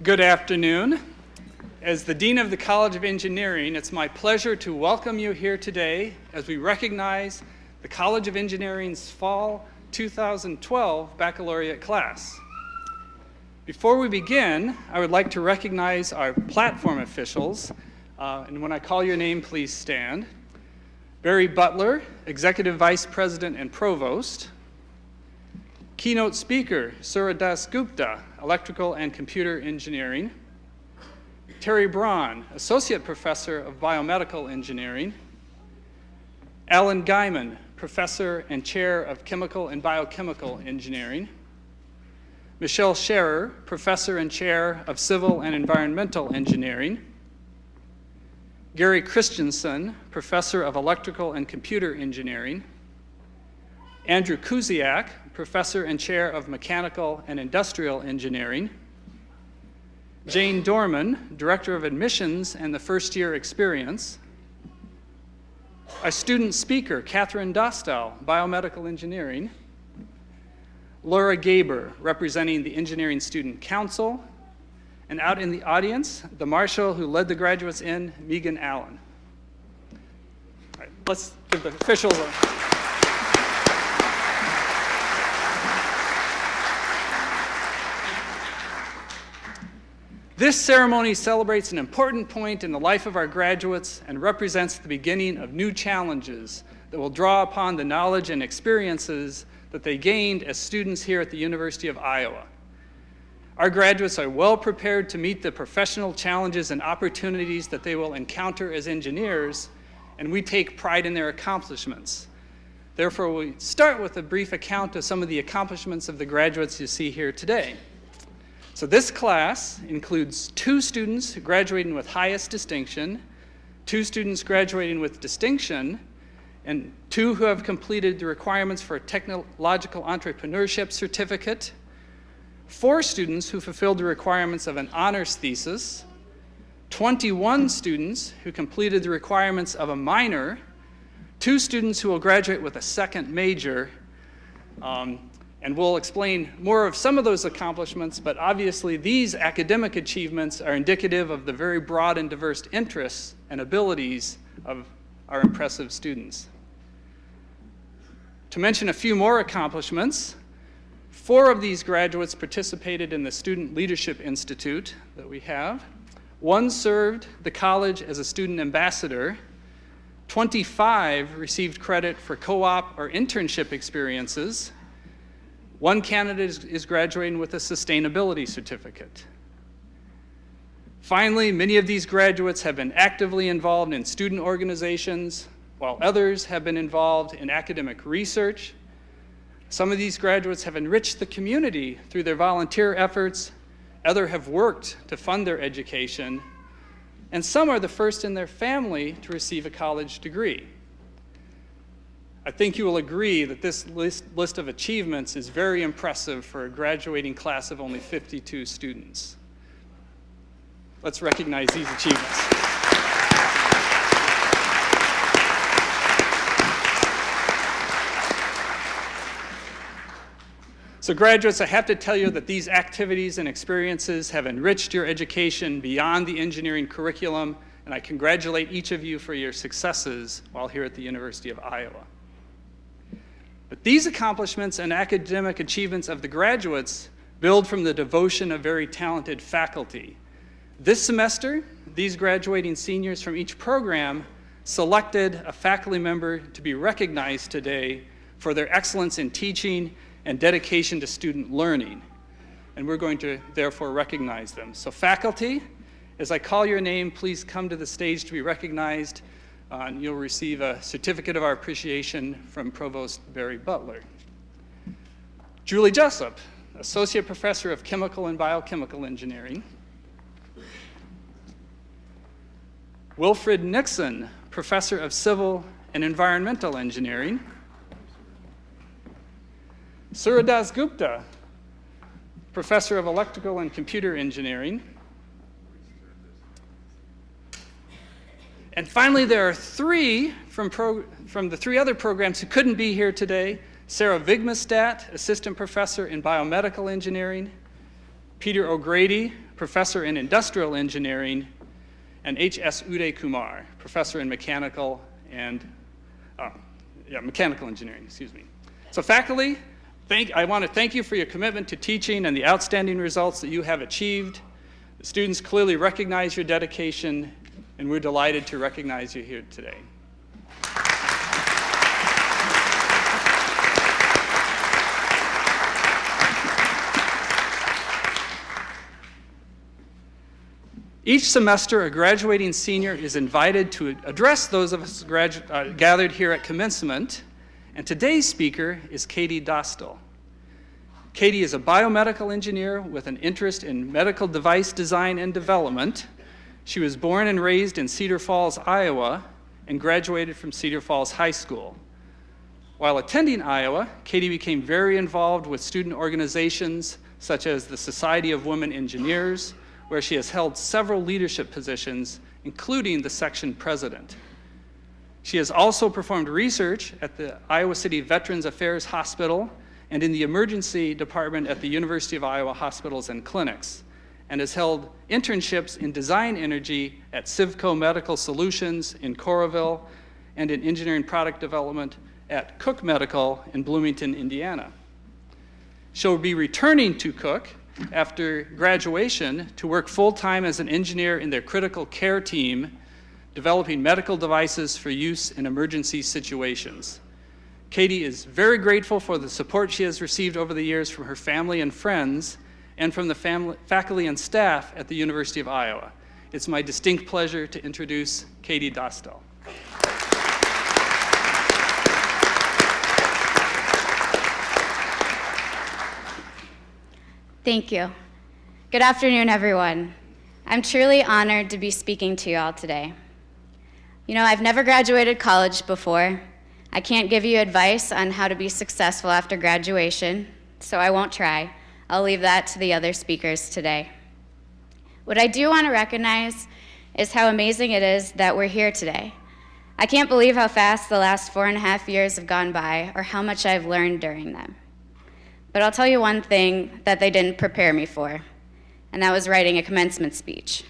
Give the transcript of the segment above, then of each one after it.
Good afternoon. As the Dean of the College of Engineering, it's my pleasure to welcome you here today as we recognize the College of Engineering's Fall 2012 Baccalaureate class. Before we begin, I would like to recognize our platform officials, and when I call your name, please stand. Barry Butler, Executive Vice President and Provost. Keynote speaker, Surya Das Gupta, Electrical and Computer Engineering. Terry Braun, Associate Professor of Biomedical Engineering. Alan Guyman, Professor and Chair of Chemical and Biochemical Engineering. Michelle Scherer, Professor and Chair of Civil and Environmental Engineering. Gary Christensen, Professor of Electrical and Computer Engineering. Andrew Kuziak, Professor and Chair of Mechanical and Industrial Engineering. Jane Dorman, Director of Admissions and the First Year Experience. Our student speaker, Catherine Dostal, Biomedical Engineering. Laura Gaber, representing the Engineering Student Council. And out in the audience, the marshal who led the graduates in, Megan Allen. All right, let's give the officials a... This ceremony celebrates an important point in the life of our graduates and represents the beginning of new challenges that will draw upon the knowledge and experiences that they gained as students here at the University of Iowa. Our graduates are well prepared to meet the professional challenges and opportunities that they will encounter as engineers, and we take pride in their accomplishments. Therefore, we start with a brief account of some of the accomplishments of the graduates you see here today. So this class includes 2 students graduating with highest distinction, 2 students graduating with distinction, and 2 who have completed the requirements for a technological entrepreneurship certificate, 4 students who fulfilled the requirements of an honors thesis, 21 students who completed the requirements of a minor, 2 students who will graduate with a second major, and we'll explain more of some of those accomplishments, but obviously these academic achievements are indicative of the very broad and diverse interests and abilities of our impressive students. To mention a few more accomplishments, 4 of these graduates participated in the Student Leadership Institute that we have. 1 served the college as a student ambassador. 25 received credit for co-op or internship experiences. 1 candidate is graduating with a sustainability certificate. Finally, many of these graduates have been actively involved in student organizations, while others have been involved in academic research. Some of these graduates have enriched the community through their volunteer efforts, others have worked to fund their education, and some are the first in their family to receive a college degree. I think you will agree that this list of achievements is very impressive for a graduating class of only 52 students. Let's recognize these achievements. So graduates, I have to tell you that these activities and experiences have enriched your education beyond the engineering curriculum, and I congratulate each of you for your successes while here at the University of Iowa. But these accomplishments and academic achievements of the graduates build from the devotion of very talented faculty. This semester, these graduating seniors from each program selected a faculty member to be recognized today for their excellence in teaching and dedication to student learning. And we're going to therefore recognize them. So faculty, as I call your name, please come to the stage to be recognized. And you'll receive a certificate of our appreciation from Provost Barry Butler. Julie Jessup, Associate Professor of Chemical and Biochemical Engineering. Wilfred Nixon, Professor of Civil and Environmental Engineering. Surya Das Gupta, Professor of Electrical and Computer Engineering. And finally, there are 3 from the 3 other programs who couldn't be here today. Sarah Vigmestad, Assistant Professor in Biomedical Engineering. Peter O'Grady, Professor in Industrial Engineering, and H.S. Uday Kumar, Professor in Mechanical Engineering, excuse me. So faculty, I want to thank you for your commitment to teaching and the outstanding results that you have achieved. The students clearly recognize your dedication, and we're delighted to recognize you here today. Each semester, a graduating senior is invited to address those of us gathered here at Commencement, and today's speaker is Katie Dostal. Katie is a biomedical engineer with an interest in medical device design and development. She was born and raised in Cedar Falls, Iowa, and graduated from Cedar Falls High School. While attending Iowa, Katie became very involved with student organizations such as the Society of Women Engineers, where she has held several leadership positions, including the section president. She has also performed research at the Iowa City Veterans Affairs Hospital and in the emergency department at the University of Iowa Hospitals and Clinics, and has held internships in design energy at Civco Medical Solutions in Coralville and in engineering product development at Cook Medical in Bloomington, Indiana. She'll be returning to Cook after graduation to work full-time as an engineer in their critical care team, developing medical devices for use in emergency situations. Katie is very grateful for the support she has received over the years from her family and friends and from the faculty and staff at the University of Iowa. It's my distinct pleasure to introduce Katie Dostal. Thank you. Good afternoon, everyone. I'm truly honored to be speaking to you all today. You know, I've never graduated college before. I can't give you advice on how to be successful after graduation, so I won't try. I'll leave that to the other speakers today. What I do want to recognize is how amazing it is that we're here today. I can't believe how fast the last 4.5 years have gone by, or how much I've learned during them. But I'll tell you one thing that they didn't prepare me for, and that was writing a commencement speech.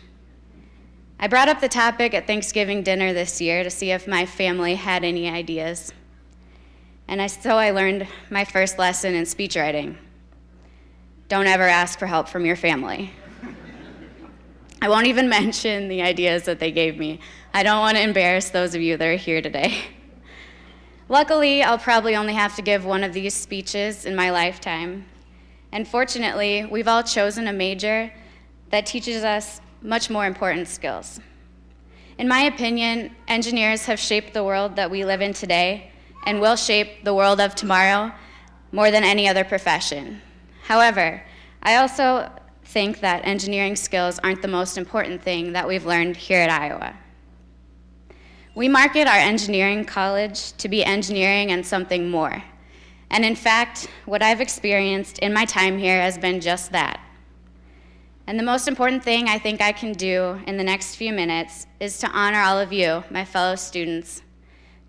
I brought up the topic at Thanksgiving dinner this year to see if my family had any ideas. And so I learned my first lesson in speech writing. Don't ever ask for help from your family. I won't even mention the ideas that they gave me. I don't want to embarrass those of you that are here today. Luckily, I'll probably only have to give one of these speeches in my lifetime. And fortunately, we've all chosen a major that teaches us much more important skills. In my opinion, engineers have shaped the world that we live in today and will shape the world of tomorrow more than any other profession. However, I also think that engineering skills aren't the most important thing that we've learned here at Iowa. We market our engineering college to be engineering and something more. And in fact, what I've experienced in my time here has been just that. And the most important thing I think I can do in the next few minutes is to honor all of you, my fellow students,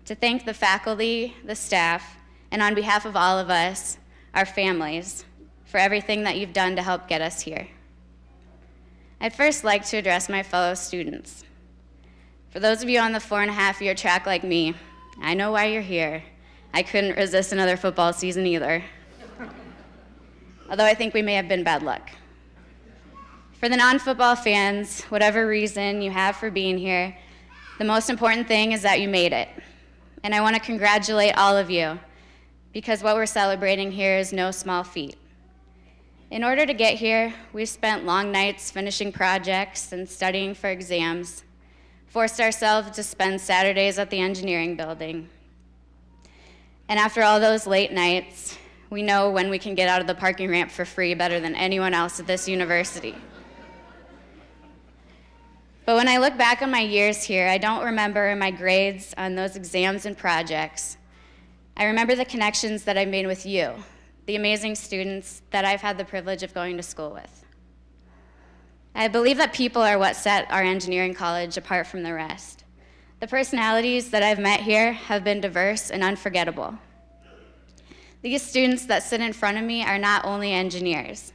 to thank the faculty, the staff, and on behalf of all of us, our families, for everything that you've done to help get us here. I'd first like to address my fellow students. For those of you on the 4.5-year track like me, I know why you're here. I couldn't resist another football season either. Although I think we may have been bad luck. For the non-football fans, whatever reason you have for being here, the most important thing is that you made it. And I want to congratulate all of you, because what we're celebrating here is no small feat. In order to get here, we've spent long nights finishing projects and studying for exams, forced ourselves to spend Saturdays at the engineering building. And after all those late nights, we know when we can get out of the parking ramp for free better than anyone else at this university. But when I look back on my years here, I don't remember my grades on those exams and projects. I remember the connections that I made with you, the amazing students that I've had the privilege of going to school with. I believe that people are what set our engineering college apart from the rest. The personalities that I've met here have been diverse and unforgettable. These students that sit in front of me are not only engineers.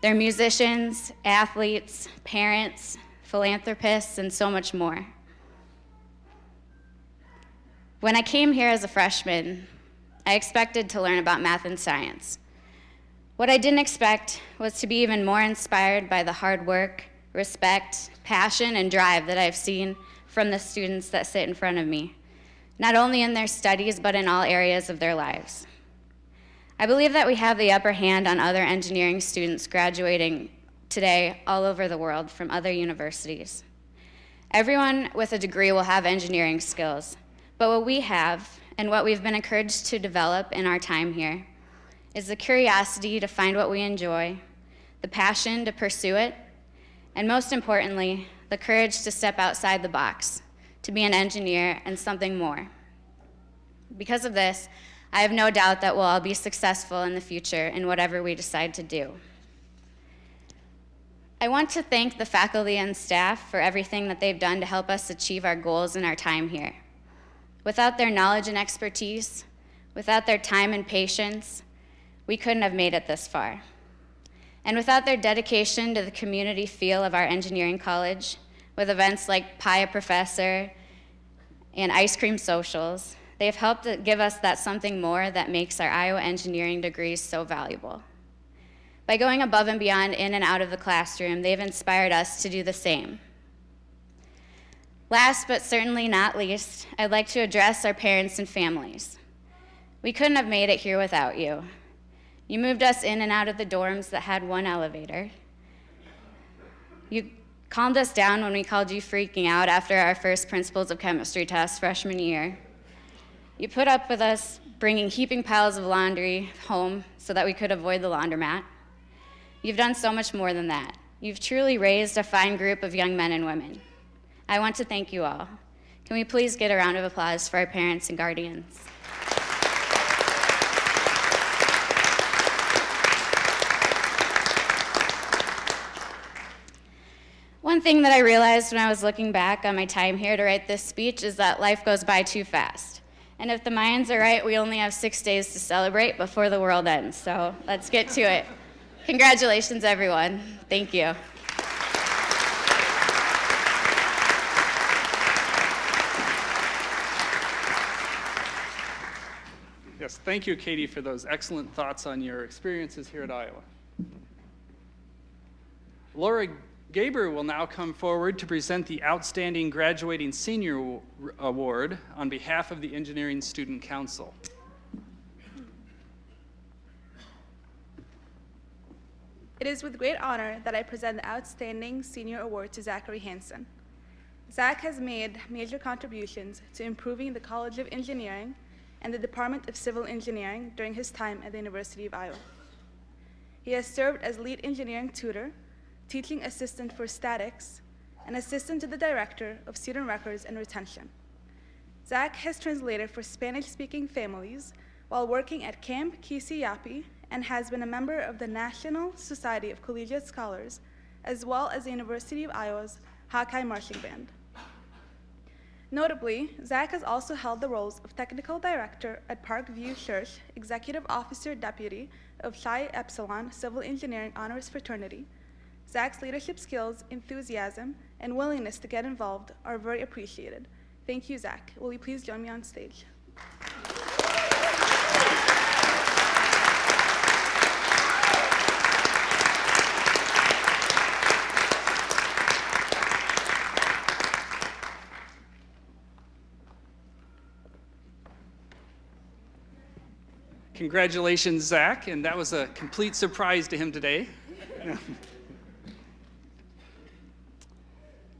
They're musicians, athletes, parents, philanthropists, and so much more. When I came here as a freshman, I expected to learn about math and science. What I didn't expect was to be even more inspired by the hard work, respect, passion, and drive that I've seen from the students that sit in front of me, not only in their studies, but in all areas of their lives. I believe that we have the upper hand on other engineering students graduating today all over the world from other universities. Everyone with a degree will have engineering skills, but what we have, and what we've been encouraged to develop in our time here, is the curiosity to find what we enjoy, the passion to pursue it, and most importantly, the courage to step outside the box, to be an engineer and something more. Because of this, I have no doubt that we'll all be successful in the future in whatever we decide to do. I want to thank the faculty and staff for everything that they've done to help us achieve our goals in our time here. Without their knowledge and expertise, without their time and patience, we couldn't have made it this far. And without their dedication to the community feel of our engineering college, with events like Pie a Professor and ice cream socials, they've helped to give us that something more that makes our Iowa engineering degrees so valuable. By going above and beyond in and out of the classroom, they've inspired us to do the same. Last but certainly not least, I'd like to address our parents and families. We couldn't have made it here without you. You moved us in and out of the dorms that had one elevator. You calmed us down when we called you freaking out after our first principles of chemistry test freshman year. You put up with us bringing heaping piles of laundry home so that we could avoid the laundromat. You've done so much more than that. You've truly raised a fine group of young men and women. I want to thank you all. Can we please get a round of applause for our parents and guardians? One thing that I realized when I was looking back on my time here to write this speech is that life goes by too fast. And if the Mayans are right, we only have 6 days to celebrate before the world ends. So let's get to it. Congratulations, everyone. Thank you. Yes, thank you, Katie, for those excellent thoughts on your experiences here at Iowa. Laura Gaber will now come forward to present the Outstanding Graduating Senior Award on behalf of the Engineering Student Council. It is with great honor that I present the Outstanding Senior Award to Zachary Hansen. Zach has made major contributions to improving the College of Engineering and the Department of Civil Engineering during his time at the University of Iowa. He has served as lead engineering tutor, teaching assistant for statics, and assistant to the director of student records and retention. Zach has translated for Spanish-speaking families while working at Camp Kisiyapi and has been a member of the National Society of Collegiate Scholars, as well as the University of Iowa's Hawkeye Marching Band. Notably, Zach has also held the roles of Technical Director at Parkview Church, Executive Officer Deputy of Psi Epsilon Civil Engineering Honors Fraternity. Zach's leadership skills, enthusiasm, and willingness to get involved are very appreciated. Thank you, Zach. Will you please join me on stage? Congratulations, Zach, and that was a complete surprise to him today.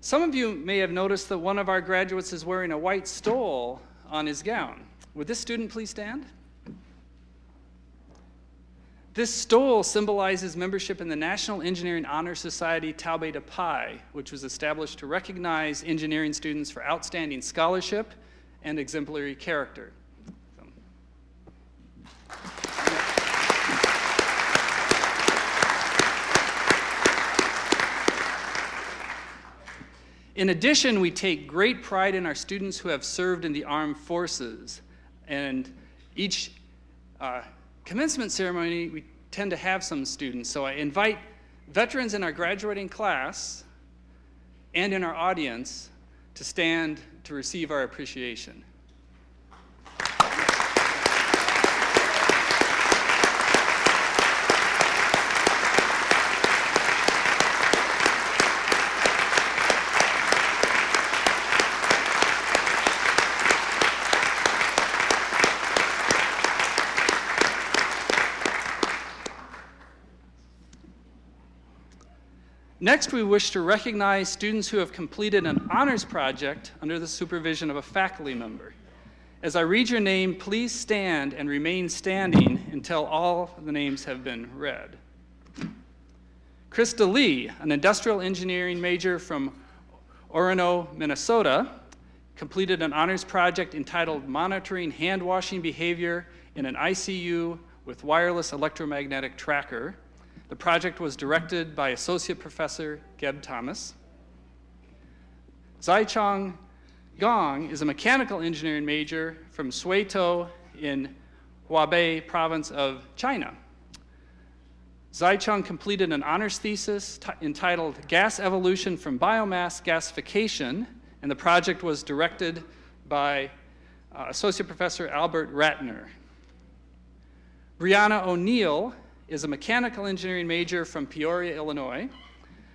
Some of you may have noticed that one of our graduates is wearing a white stole on his gown. Would this student please stand? This stole symbolizes membership in the National Engineering Honor Society Tau Beta Pi, which was established to recognize engineering students for outstanding scholarship and exemplary character. In addition, we take great pride in our students who have served in the armed forces. And each commencement ceremony, we tend to have some students. So I invite veterans in our graduating class and in our audience to stand to receive our appreciation. Next, we wish to recognize students who have completed an honors project under the supervision of a faculty member. As I read your name, please stand and remain standing until all the names have been read. Krista Lee, an industrial engineering major from Orono, Minnesota, completed an honors project entitled Monitoring Hand Washing Behavior in an ICU with Wireless Electromagnetic Tracker. The project was directed by Associate Professor Geb Thomas. Zaichang Gong is a mechanical engineering major from Suitou in Hubei province of China. Zaichang completed an honors thesis entitled Gas Evolution from Biomass Gasification, and the project was directed by Associate Professor Albert Ratner. Brianna O'Neill is a mechanical engineering major from Peoria, Illinois.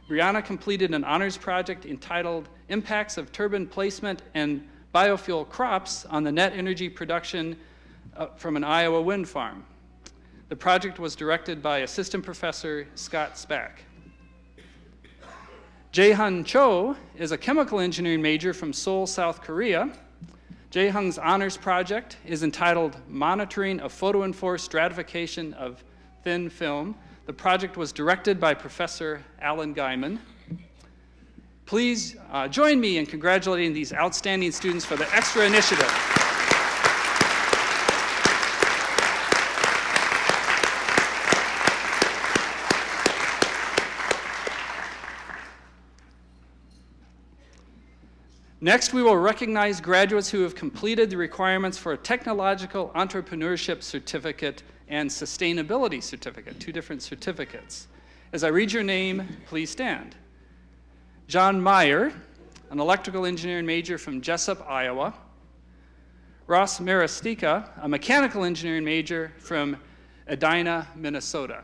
Brianna completed an honors project entitled Impacts of Turbine Placement and Biofuel Crops on the Net Energy Production from an Iowa Wind Farm. The project was directed by Assistant Professor Scott Spack. Jae-hun Cho is a chemical engineering major from Seoul, South Korea. Jae-hun's honors project is entitled Monitoring of Photoenforced Stratification of Thin Film. The project was directed by Professor Alan Guyman. Please join me in congratulating these outstanding students for the extra initiative. Next, we will recognize graduates who have completed the requirements for a Technological Entrepreneurship Certificate and Sustainability Certificate, two different certificates. As I read your name, please stand. John Meyer, an electrical engineering major from Jessup, Iowa. Ross Maristika, a mechanical engineering major from Edina, Minnesota.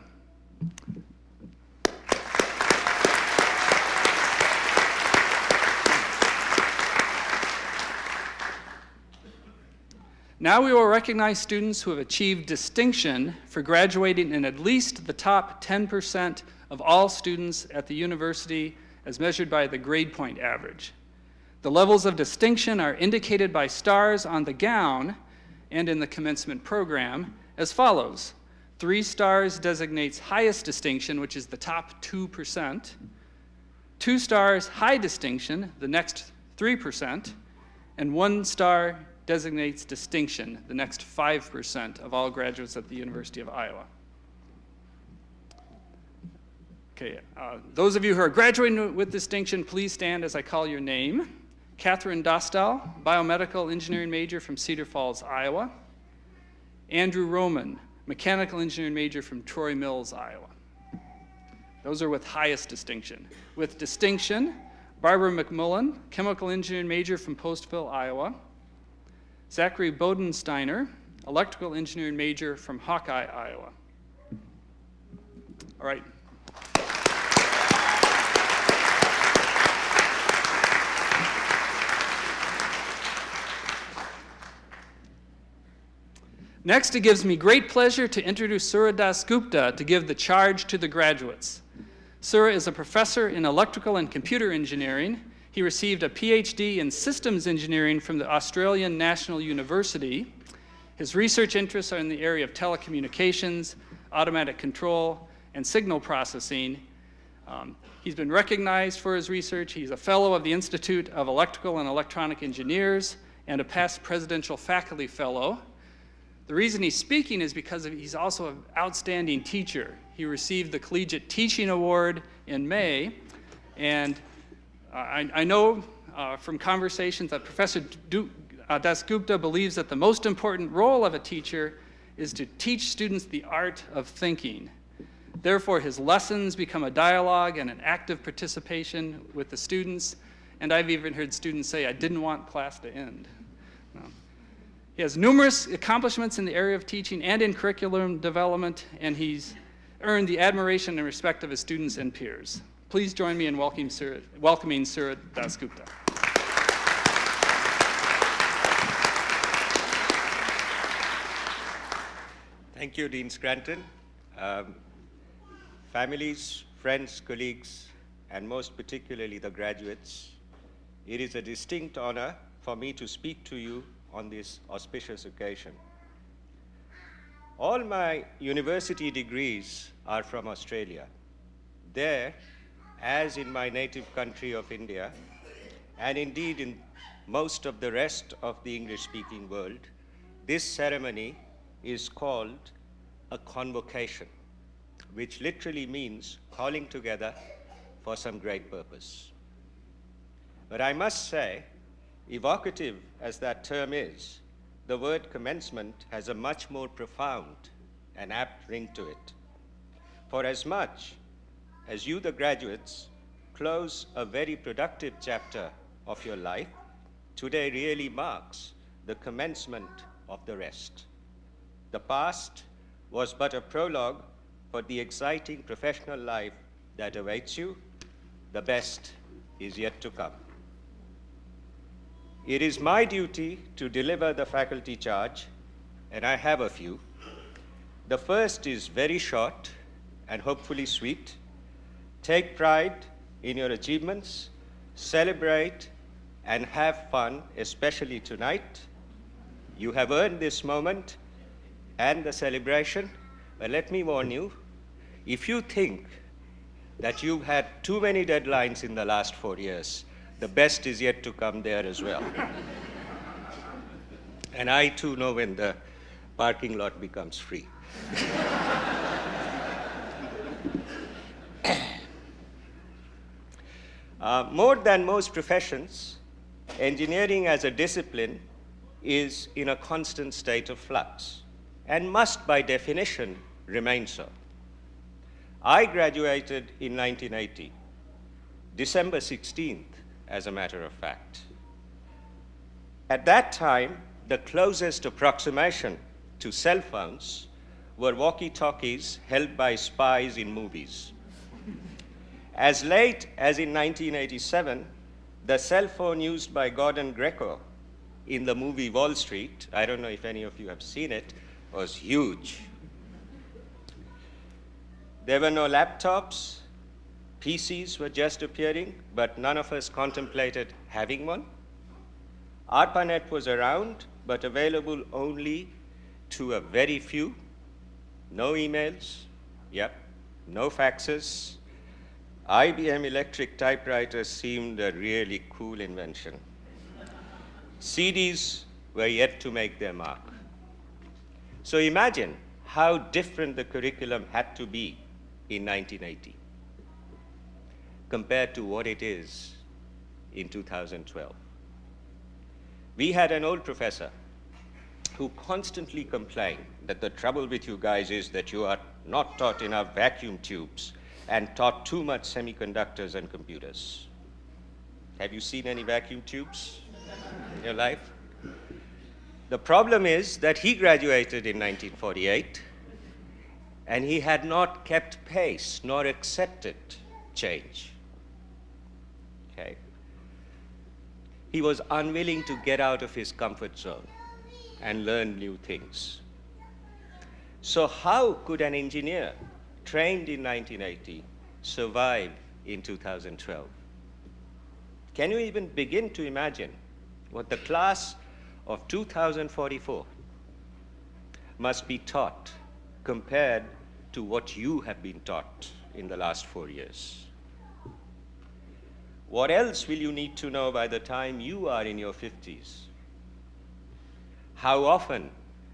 Now we will recognize students who have achieved distinction for graduating in at least the top 10% of all students at the university as measured by the grade point average. The levels of distinction are indicated by stars on the gown and in the commencement program as follows. 3 stars designates highest distinction, which is the top 2%. 2 stars, high distinction, the next 3%, and 1 star designates distinction, the next 5% of all graduates at the University of Iowa. Okay, those of you who are graduating with distinction, please stand as I call your name. Catherine Dostal, biomedical engineering major from Cedar Falls, Iowa. Andrew Roman, mechanical engineering major from Troy Mills, Iowa. Those are with highest distinction. With distinction, Barbara McMullen, chemical engineering major from Postville, Iowa. Zachary Bodensteiner, electrical engineering major from Hawkeye, Iowa. All right. Next, it gives me great pleasure to introduce Surya Das Gupta to give the charge to the graduates. Surya is a professor in electrical and computer engineering. He received a PhD in systems engineering from the Australian National University. His research interests are in the area of telecommunications, automatic control, and signal processing. He's been recognized for his research. He's a fellow of the Institute of Electrical and Electronic Engineers and a past presidential faculty fellow. The reason he's speaking is because he's also an outstanding teacher. He received the Collegiate Teaching Award in May, and I know from conversations that Professor Das Gupta believes that the most important role of a teacher is to teach students the art of thinking. Therefore, his lessons become a dialogue and an active participation with the students, and I've even heard students say, "I didn't want class to end." No. He has numerous accomplishments in the area of teaching and in curriculum development, and he's earned the admiration and respect of his students and peers. Please join me in welcoming Surat Dasgupta. Thank you, Dean Scranton. Families, friends, colleagues, and most particularly the graduates, it is a distinct honor for me to speak to you on this auspicious occasion. All my university degrees are from Australia. There, as in my native country of India, and indeed in most of the rest of the English-speaking world, this ceremony is called a convocation, which literally means calling together for some great purpose. But I must say, evocative as that term is, the word commencement has a much more profound and apt ring to it. For as much as you, the graduates, close a very productive chapter of your life, today really marks the commencement of the rest. The past was but a prologue for the exciting professional life that awaits you. The best is yet to come. It is my duty to deliver the faculty charge, and I have a few. The first is very short and hopefully sweet. Take pride in your achievements, celebrate, and have fun, especially tonight. You have earned this moment and the celebration, but let me warn you, if you think that you've had too many deadlines in the last 4 years, the best is yet to come there as well. And I too know when the parking lot becomes free. More than most professions, engineering as a discipline is in a constant state of flux and must, by definition, remain so. I graduated in 1980, December 16th, as a matter of fact. At that time, the closest approximation to cell phones were walkie-talkies held by spies in movies. As late as in 1987, the cell phone used by Gordon Gekko in the movie Wall Street, I don't know if any of you have seen it, was huge. There were no laptops, PCs were just appearing, but none of us contemplated having one. ARPANET was around, but available only to a very few. No emails, no faxes. IBM electric typewriters seemed a really cool invention. CDs were yet to make their mark. So imagine how different the curriculum had to be in 1980 compared to what it is in 2012. We had an old professor who constantly complained that the trouble with you guys is that you are not taught enough vacuum tubes and taught too much semiconductors and computers. Have you seen any vacuum tubes in your life? The problem is that he graduated in 1948, and he had not kept pace nor accepted change. Okay. He was unwilling to get out of his comfort zone and learn new things. So how could an engineer trained in 1980 survive in 2012? Can you even begin to imagine what the class of 2044 must be taught compared to what you have been taught in the last 4 years? What else will you need to know by the time you are in your 50s? How often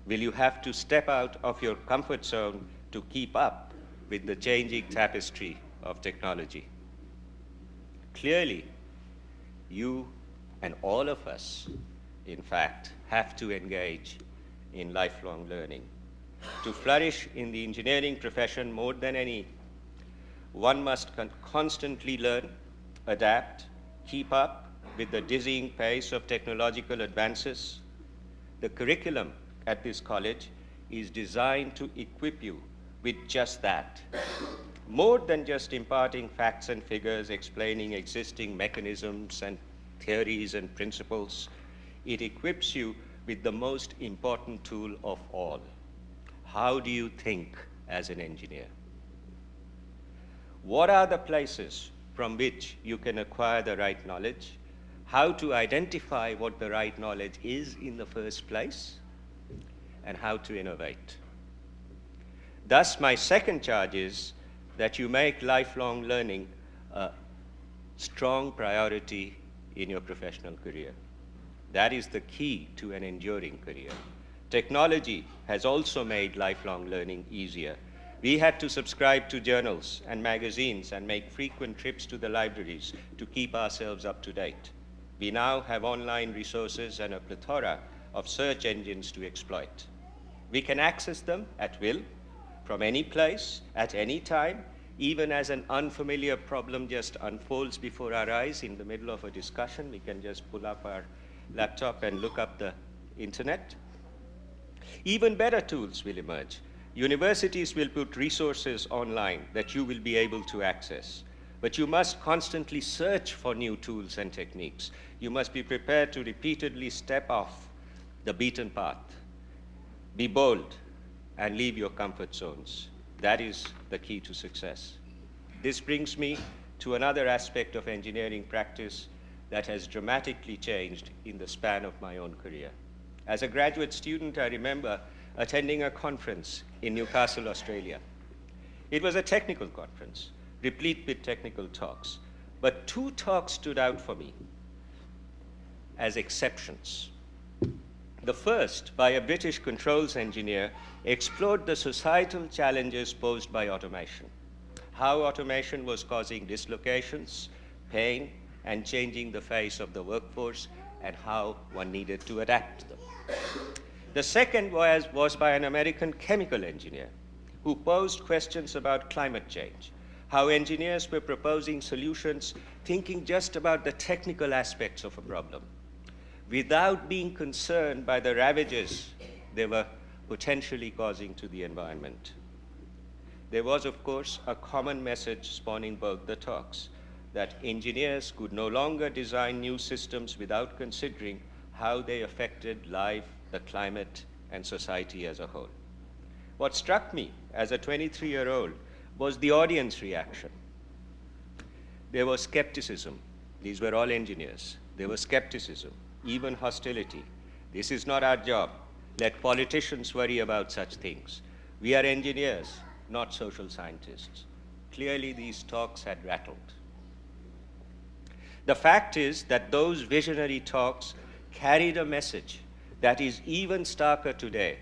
will you have to step out of your comfort zone to keep up with the changing tapestry of technology? Clearly, you and all of us, in fact, have to engage in lifelong learning. To flourish in the engineering profession more than any one must constantly learn, adapt, keep up with the dizzying pace of technological advances. The curriculum at this college is designed to equip you with just that. More than just imparting facts and figures, explaining existing mechanisms and theories and principles, it equips you with the most important tool of all. How do you think as an engineer? What are the places from which you can acquire the right knowledge? How to identify what the right knowledge is in the first place? And how to innovate. Thus, my second charge is that you make lifelong learning a strong priority in your professional career. That is the key to an enduring career. Technology has also made lifelong learning easier. We had to subscribe to journals and magazines and make frequent trips to the libraries to keep ourselves up to date. We now have online resources and a plethora of search engines to exploit. We can access them at will, from any place, at any time, even as an unfamiliar problem just unfolds before our eyes in the middle of a discussion. We can just pull up our laptop and look up the internet. Even better tools will emerge. Universities will put resources online that you will be able to access. But you must constantly search for new tools and techniques. You must be prepared to repeatedly step off the beaten path. Be bold and leave your comfort zones. That is the key to success. This brings me to another aspect of engineering practice that has dramatically changed in the span of my own career. As a graduate student, I remember attending a conference in Newcastle, Australia. It was a technical conference, replete with technical talks, but two talks stood out for me as exceptions. The first, by a British controls engineer, explored the societal challenges posed by automation, how automation was causing dislocations, pain, and changing the face of the workforce, and how one needed to adapt to them. The second was by an American chemical engineer who posed questions about climate change, how engineers were proposing solutions thinking just about the technical aspects of a problem, without being concerned by the ravages they were potentially causing to the environment. There was, of course, a common message spawning both the talks, that engineers could no longer design new systems without considering how they affected life, the climate, and society as a whole. What struck me as a 23-year-old was the audience reaction. There was skepticism. These were all engineers. There was skepticism, even hostility. This is not our job. Let politicians worry about such things. We are engineers, not social scientists. Clearly, these talks had rattled. The fact is that those visionary talks carried a message that is even starker today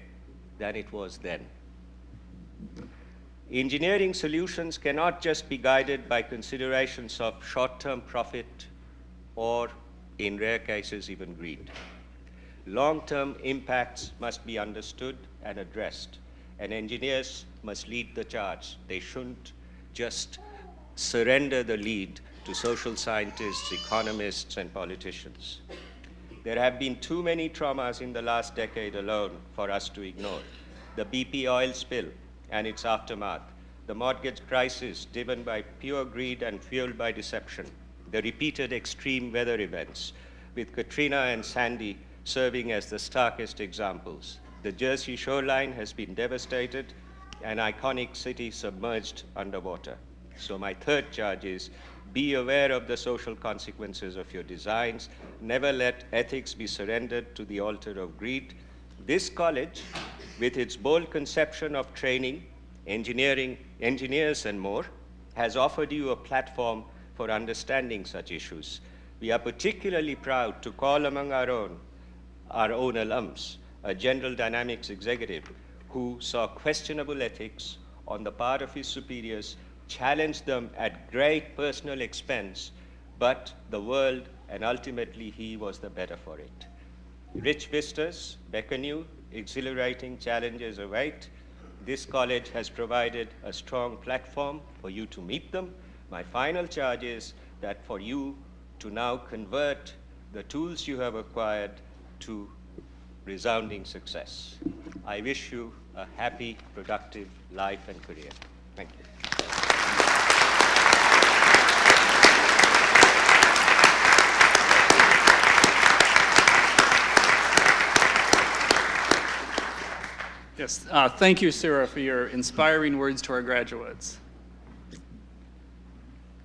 than it was then. Engineering solutions cannot just be guided by considerations of short-term profit or, in rare cases, even greed. Long-term impacts must be understood and addressed, and engineers must lead the charge. They shouldn't just surrender the lead to social scientists, economists, and politicians. There have been too many traumas in the last decade alone for us to ignore. The BP oil spill and its aftermath, the mortgage crisis driven by pure greed and fueled by deception, the repeated extreme weather events, with Katrina and Sandy serving as the starkest examples. The Jersey shoreline has been devastated, an iconic city submerged underwater. So my third charge is, be aware of the social consequences of your designs. Never let ethics be surrendered to the altar of greed. This college, with its bold conception of training, engineering, engineers, and more, has offered you a platform for understanding such issues. We are particularly proud to call among our own alums, a General Dynamics executive who saw questionable ethics on the part of his superiors, challenged them at great personal expense, but the world and ultimately he was the better for it. Rich vistas beckon you, exhilarating challenges await. This college has provided a strong platform for you to meet them. My final charge is that for you to now convert the tools you have acquired to resounding success. I wish you a happy, productive life and career. Thank you. Yes, thank you, Sarah, for your inspiring words to our graduates.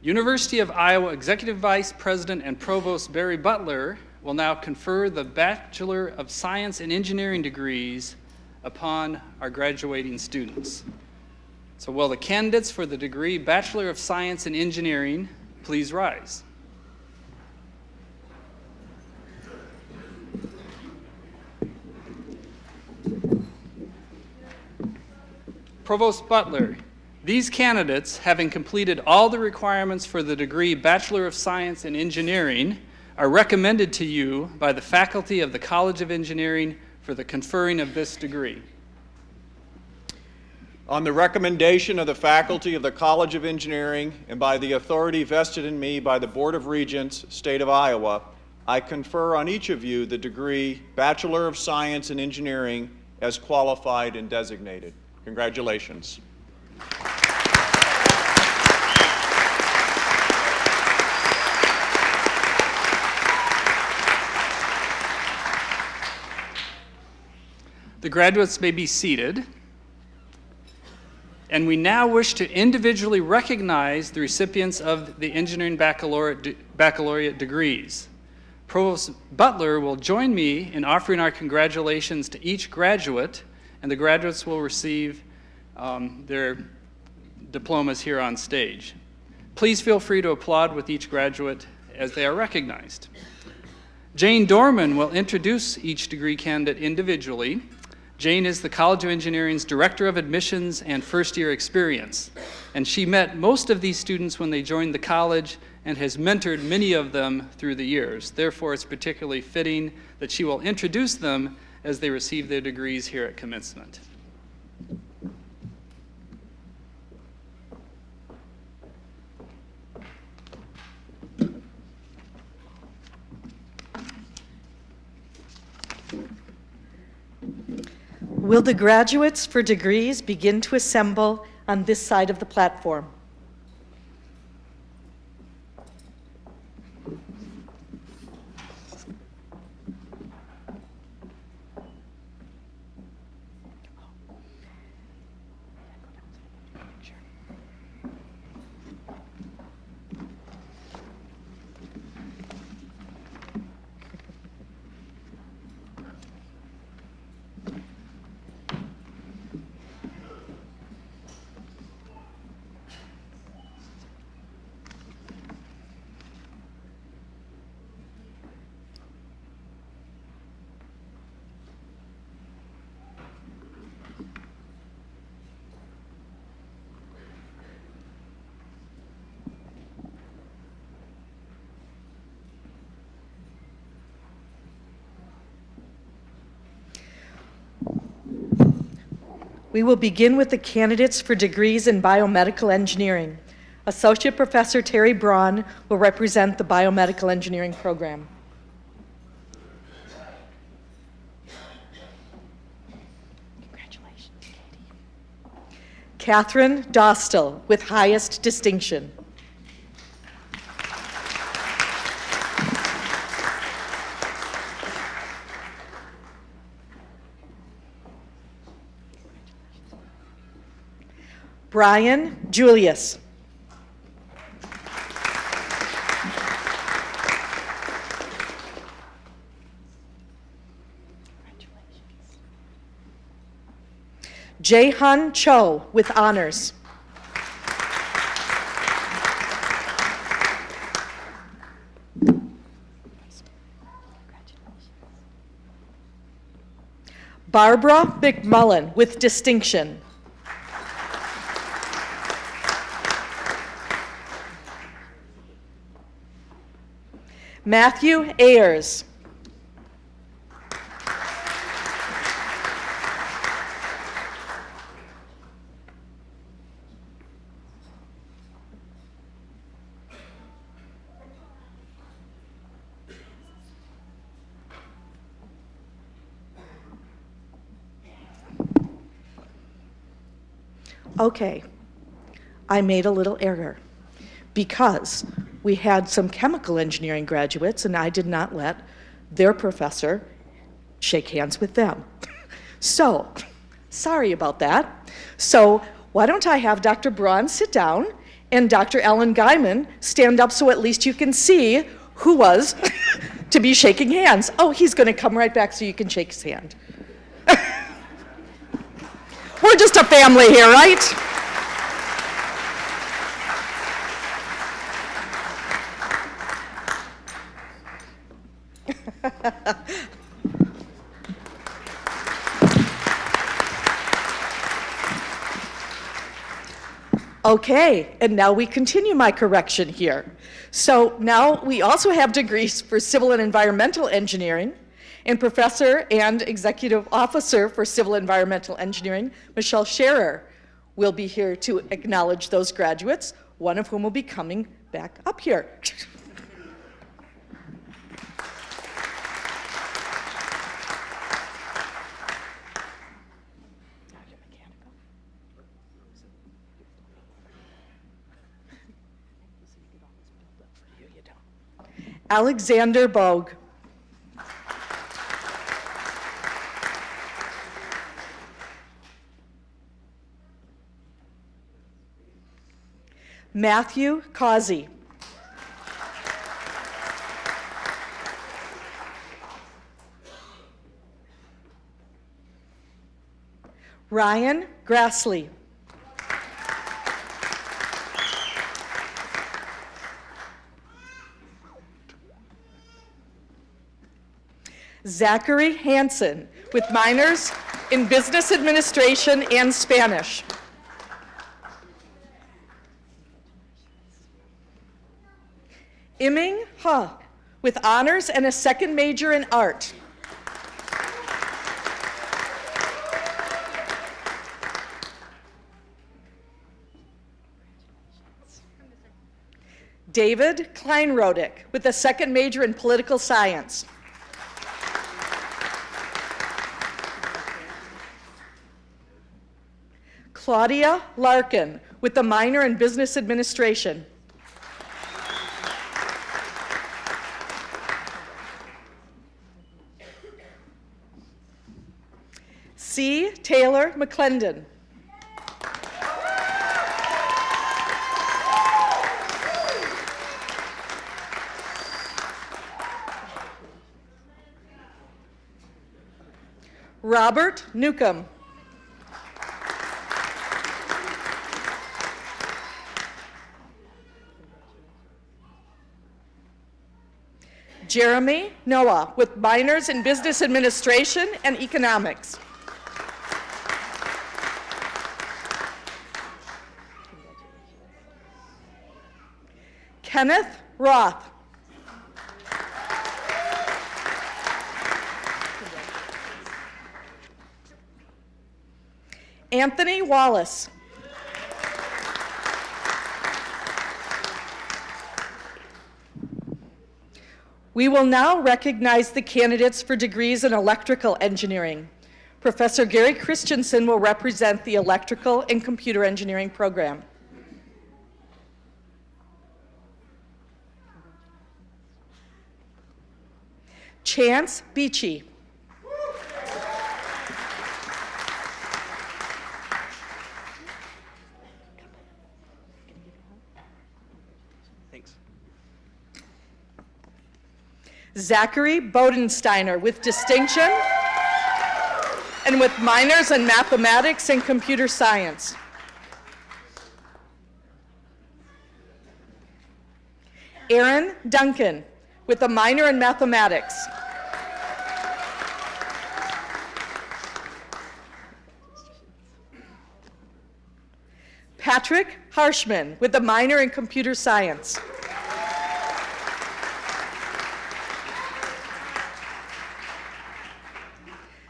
University of Iowa Executive Vice President and Provost Barry Butler will now confer the Bachelor of Science and Engineering degrees upon our graduating students. So will the candidates for the degree Bachelor of Science in Engineering please rise? Provost Butler, these candidates, having completed all the requirements for the degree Bachelor of Science in Engineering, are recommended to you by the faculty of the College of Engineering for the conferring of this degree. On the recommendation of the faculty of the College of Engineering and by the authority vested in me by the Board of Regents, State of Iowa, I confer on each of you the degree Bachelor of Science in Engineering as qualified and designated. Congratulations. The graduates may be seated. And we now wish to individually recognize the recipients of the Engineering Baccalaureate degrees. Provost Butler will join me in offering our congratulations to each graduate, and the graduates will receive their diplomas here on stage. Please feel free to applaud with each graduate as they are recognized. Jane Dorman will introduce each degree candidate individually. Jane is the College of Engineering's Director of Admissions and First-Year Experience, and she met most of these students when they joined the college and has mentored many of them through the years. Therefore, it's particularly fitting that she will introduce them as they receive their degrees here at commencement. Will the graduates for degrees begin to assemble on this side of the platform? We will begin with the candidates for degrees in biomedical engineering. Associate Professor Terry Braun will represent the biomedical engineering program. Congratulations, Katie. Catherine Dostal with highest distinction. Brian Julius. Jaehan Cho with honors. Barbara McMullen with distinction. Matthew Ayers. Okay, I made a little error because we had some chemical engineering graduates and I did not let their professor shake hands with them. So, sorry about that. So, why don't I have Dr. Braun sit down and Dr. Ellen Guyman stand up so at least you can see who was to be shaking hands. Oh, he's going to come right back so you can shake his hand. We're just a family here, right? Okay, and now we continue my correction here. So now we also have degrees for civil and environmental engineering, and professor and executive officer for civil environmental engineering, Michelle Scherer, will be here to acknowledge those graduates, one of whom will be coming back up here. Alexander Bogue. Matthew Causey. Ryan Grassley. Zachary Hansen, with minors in business administration and Spanish. Iming He, with honors and a second major in art. David Kleinrodick, with a second major in political science. Claudia Larkin, with a minor in business administration. C. Taylor McClendon. Robert Newcomb. Jeremy Noah, with minors in business administration and economics. Kenneth Roth. Anthony Wallace. We will now recognize the candidates for degrees in electrical engineering. Professor Gary Christensen will represent the electrical and computer engineering program. Chance Beachy. Thanks. Zachary Bodensteiner, with distinction and with minors in mathematics and computer science. Aaron Duncan, with a minor in mathematics. Patrick Harshman, with a minor in computer science.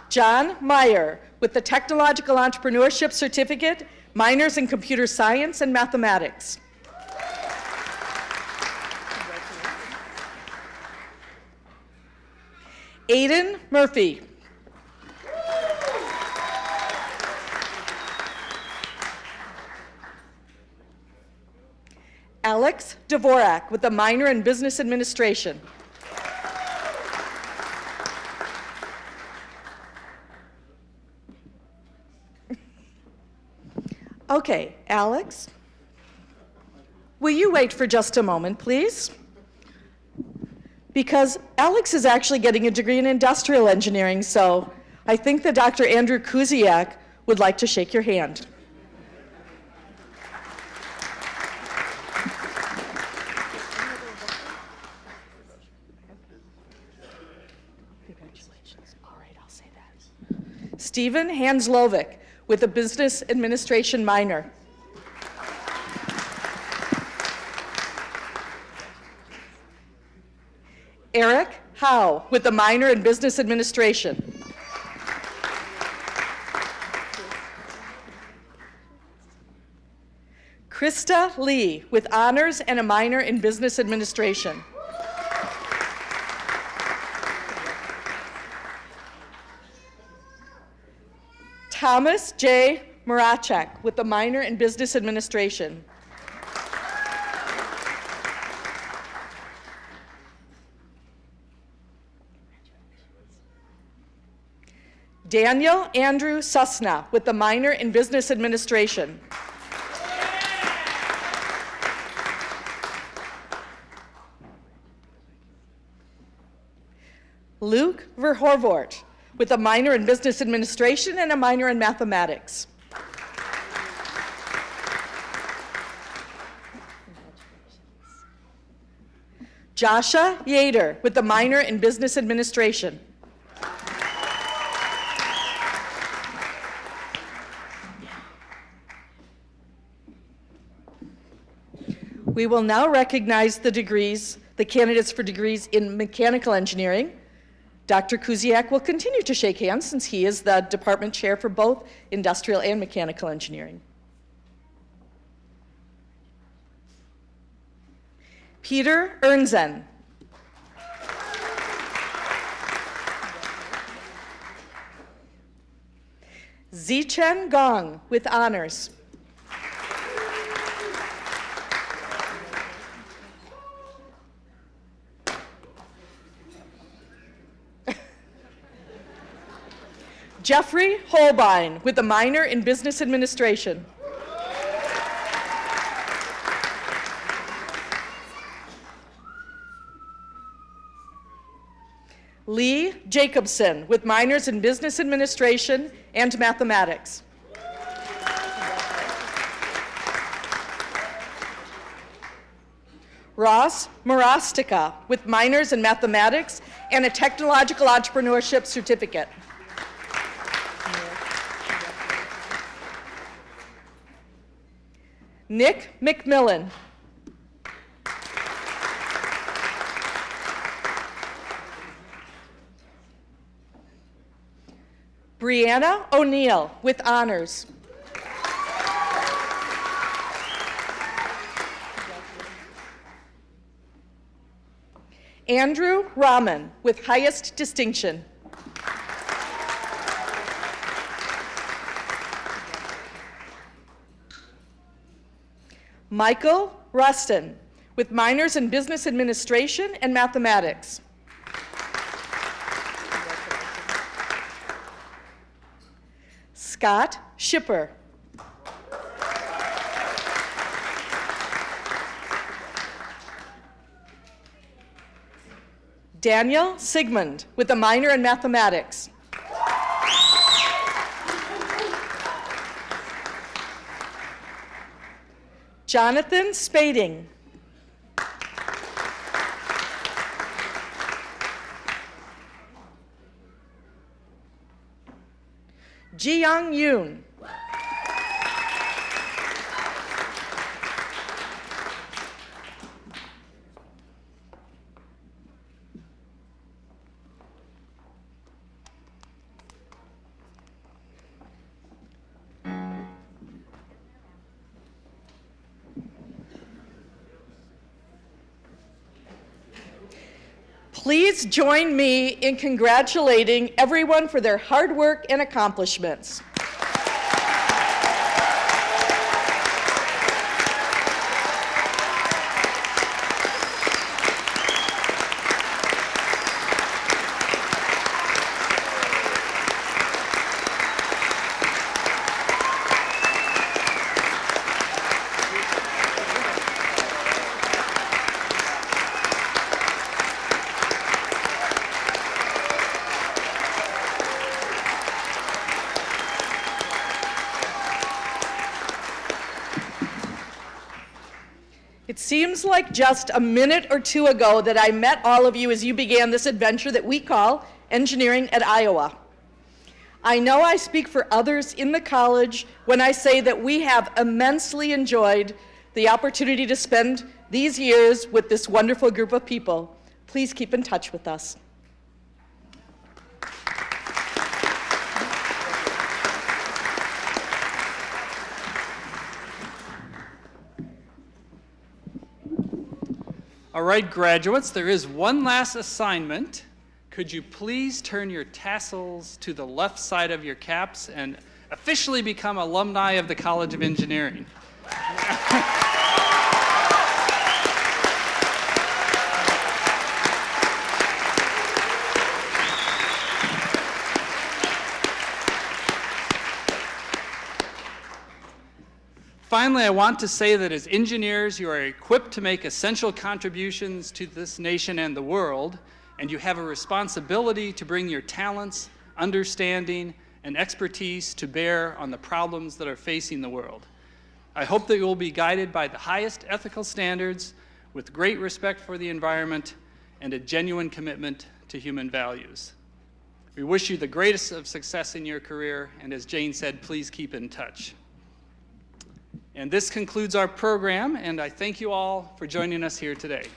John Meyer, with the Technological Entrepreneurship Certificate, minors in computer science and mathematics. Aiden Murphy. Alex Dvorak with a minor in Business Administration. Okay, Alex, will you wait for just a moment, please? Because Alex is actually getting a degree in industrial engineering, so I think that Dr. Andrew Kuziak would like to shake your hand. Congratulations. All right, I'll say that. Stephen Hanslovic with a business administration minor. Eric Howe with a minor in business administration. Krista Lee with honors and a minor in business administration. Thomas J. Marachek with a minor in business administration. Daniel Andrew Susna with a minor in business administration. Luke Verhorvort with a minor in business administration and a minor in mathematics. Joshua Yader with a minor in business administration. We will now recognize the candidates for degrees in mechanical engineering. Dr. Kuziak will continue to shake hands since he is the department chair for both industrial and mechanical engineering. Peter Ernzen. Zichen Gong with honors. Jeffrey Holbein with a minor in business administration. Lee Jacobson with minors in business administration and mathematics. Ross Morostica with minors in mathematics and a technological entrepreneurship certificate. Nick McMillan. Brianna O'Neill with honors. Andrew Rahman with highest distinction. Michael Rustin with minors in business administration and mathematics. Scott Schipper. Daniel Sigmund with a minor in mathematics. Jonathan Spading. Jiyoung Yoon. Please join me in congratulating everyone for their hard work and accomplishments. seems like just a minute or two ago that I met all of you as you began this adventure that we call Engineering at Iowa. I know I speak for others in the college when I say that we have immensely enjoyed the opportunity to spend these years with this wonderful group of people. Please keep in touch with us. All right, graduates, there is one last assignment. Could you please turn your tassels to the left side of your caps and officially become alumni of the College of Engineering? Finally, I want to say that as engineers, you are equipped to make essential contributions to this nation and the world, and you have a responsibility to bring your talents, understanding, and expertise to bear on the problems that are facing the world. I hope that you will be guided by the highest ethical standards with great respect for the environment and a genuine commitment to human values. We wish you the greatest of success in your career, and as Jane said, please keep in touch. And this concludes our program, and I thank you all for joining us here today.